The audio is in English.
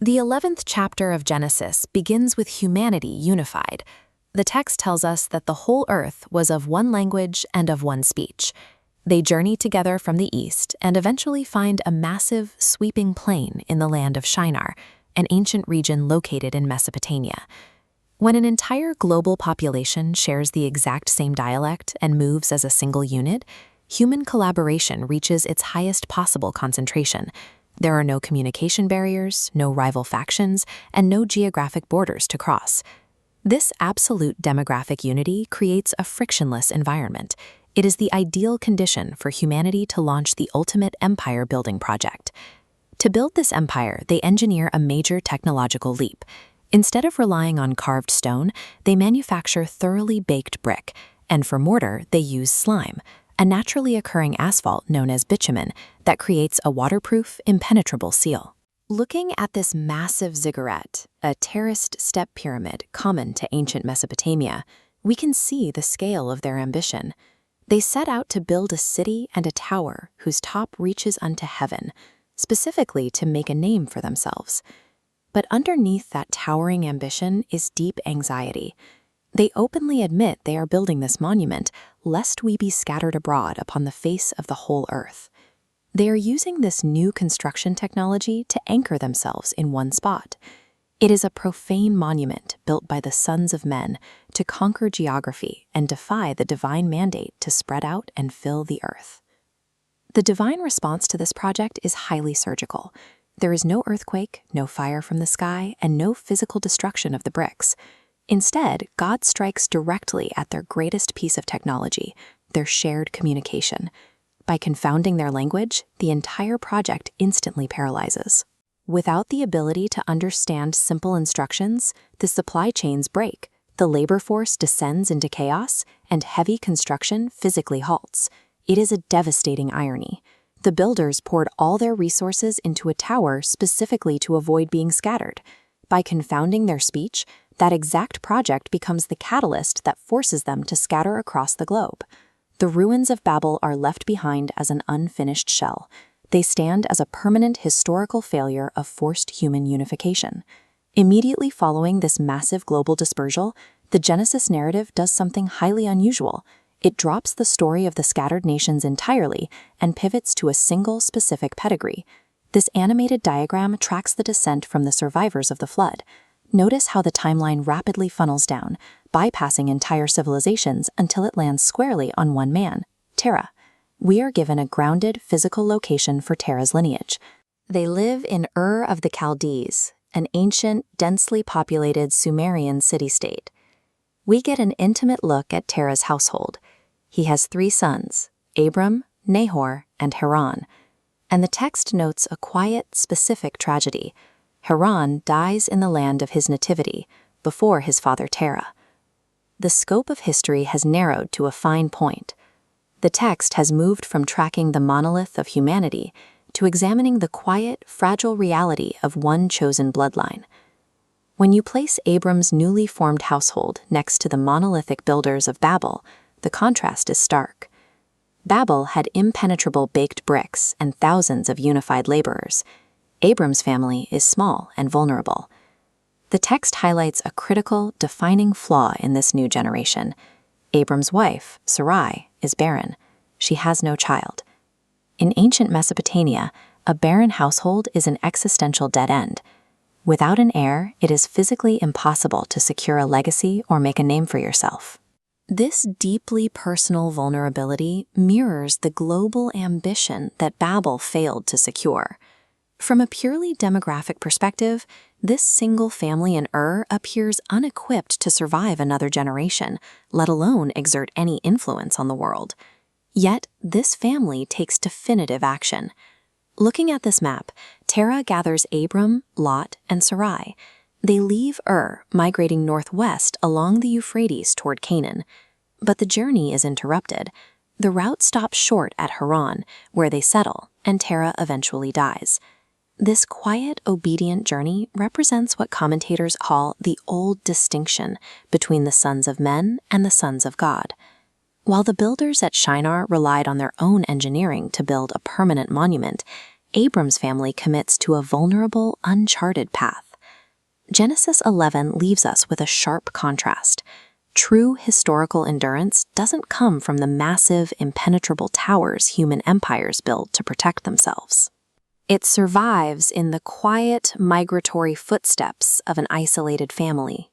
The 11th chapter of Genesis begins with humanity unified. The text tells us that the whole earth was of one language and of one speech. They journey together from the east and eventually find a massive, sweeping plain in the land of Shinar, an ancient region located in Mesopotamia. When an entire global population shares the exact same dialect and moves as a single unit, human collaboration reaches its highest possible concentration. There are no communication barriers, no rival factions, and no geographic borders to cross. This absolute demographic unity creates a frictionless environment. It is the ideal condition for humanity to launch the ultimate empire-building project. To build this empire, they engineer a major technological leap. Instead of relying on carved stone, they manufacture thoroughly baked brick, and for mortar, they use slime, a naturally occurring asphalt known as bitumen that creates a waterproof, impenetrable seal. Looking at this massive ziggurat, a terraced step pyramid common to ancient Mesopotamia, we can see the scale of their ambition. They set out to build a city and a tower whose top reaches unto heaven, specifically to make a name for themselves. But underneath that towering ambition is deep anxiety. They openly admit they are building this monument lest we be scattered abroad upon the face of the whole earth. They are using this new construction technology to anchor themselves in one spot. It is a profane monument built by the sons of men to conquer geography and defy the divine mandate to spread out and fill the earth. The divine response to this project is highly surgical. There is no earthquake, no fire from the sky, and no physical destruction of the bricks. Instead, God strikes directly at their greatest piece of technology, their shared communication. By confounding their language, the entire project instantly paralyzes. Without the ability to understand simple instructions, the supply chains break, the labor force descends into chaos, and heavy construction physically halts. It is a devastating irony. The builders poured all their resources into a tower specifically to avoid being scattered. By confounding their speech, that exact project becomes the catalyst that forces them to scatter across the globe. The ruins of Babel are left behind as an unfinished shell. They stand as a permanent historical failure of forced human unification. Immediately following this massive global dispersal, the Genesis narrative does something highly unusual. It drops the story of the scattered nations entirely and pivots to a single specific pedigree. This animated diagram tracks the descent from the survivors of the flood. Notice how the timeline rapidly funnels down, bypassing entire civilizations until it lands squarely on one man, Terah. We are given a grounded physical location for Terah's lineage. They live in Ur of the Chaldees, an ancient, densely populated Sumerian city-state. We get an intimate look at Terah's household. He has 3 sons, Abram, Nahor, and Haran. And the text notes a quiet, specific tragedy. Haran dies in the land of his nativity, before his father Terah. The scope of history has narrowed to a fine point. The text has moved from tracking the monolith of humanity to examining the quiet, fragile reality of one chosen bloodline. When you place Abram's newly formed household next to the monolithic builders of Babel, the contrast is stark. Babel had impenetrable baked bricks and thousands of unified laborers. Abram's family is small and vulnerable. The text highlights a critical, defining flaw in this new generation. Abram's wife, Sarai, is barren. She has no child. In ancient Mesopotamia, a barren household is an existential dead end. Without an heir, it is physically impossible to secure a legacy or make a name for yourself. This deeply personal vulnerability mirrors the global ambition that Babel failed to secure. From a purely demographic perspective, this single family in Ur appears unequipped to survive another generation, let alone exert any influence on the world. Yet, this family takes definitive action. Looking at this map, Terah gathers Abram, Lot, and Sarai. They leave Ur, migrating northwest along the Euphrates toward Canaan. But the journey is interrupted. The route stops short at Haran, where they settle, and Terah eventually dies. This quiet, obedient journey represents what commentators call the old distinction between the sons of men and the sons of God. While the builders at Shinar relied on their own engineering to build a permanent monument, Abram's family commits to a vulnerable, uncharted path. Genesis 11 leaves us with a sharp contrast. True historical endurance doesn't come from the massive, impenetrable towers human empires build to protect themselves. It survives in the quiet, migratory footsteps of an isolated family,